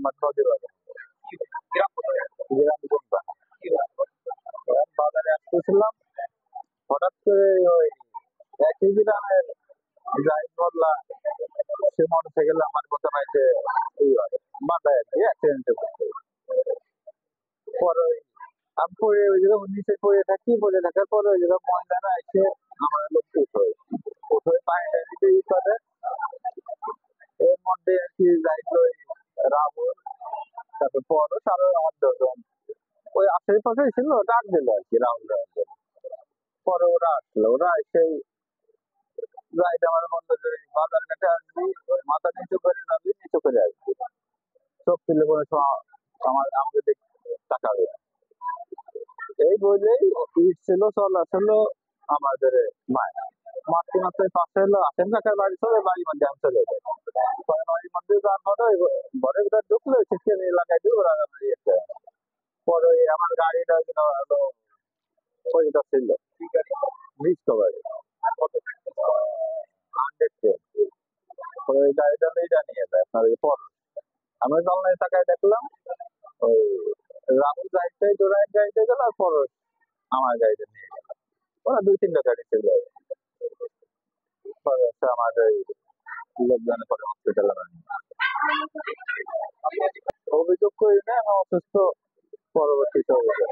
আমার নদীর বাজার গ্রাম কোনটা বাজারে আসতেছিলাম, হঠাৎ করে ওই একই গ্রামের যাই বললা সে মোটরসাইকেল আমার কথা নাই যে বাধায় আর কি অ্যাক্সিডেন্টে পড়ছে। পরে আমি পড়ে ওই জায়গায় নিচে পড়ে থাকার পরে ওই জায়গায় ময়দানে এসে আমার লোক উঠে পানি টানিতে ই করে, এর মধ্যে আর কি যাইতো রাহুল, তারপর পরশ আরো 8-10 জন ওই আশেপাশে ছিল, ডাক দিল আর কি রাহুল। পরে ওরা আসলো, ওরা এসে রাইড আমার বন্ধু বাজার ঘাটে আসবি, ওই মাথা নিচু করে যাবি, নিচু করে আসবি, চোখ তুলে কোনো সময় আমাকে তাকাবে। এই বলেই ইট ছিল চলা ছিল আমাদের মায়া মাতৃ মাত্রায় পাশে হলো আসেন কাকার বাড়ি, চলে বাড়ির মধ্যে আমি চলে যাই। পরে বাড়ির মধ্যে যাওয়ার পরে ঘরের ভিতর ঢুকলো সেখান এলাকায় দিয়ে ওরা ইয়েছে। পরে আমার গাড়িটা হলো ওইটা ছিল ডিসকভারি 100 ওই গাড়িটা নিয়ে যায় আপনার পর আমি জানলায় তাকায় দেখলাম ওই রাহুল গাড়িতে জোড়ায় গাড়িতে গেল, আর পর আমার গাড়িতে নিয়ে গেল। ওরা 2-3টা গাড়ি ছিল। পরে হচ্ছে আমার ওই লোকজনে পরে হসপিটালে অভিযোগ করি না, আমি অসুস্থ পরবর্তীতে অভিযোগ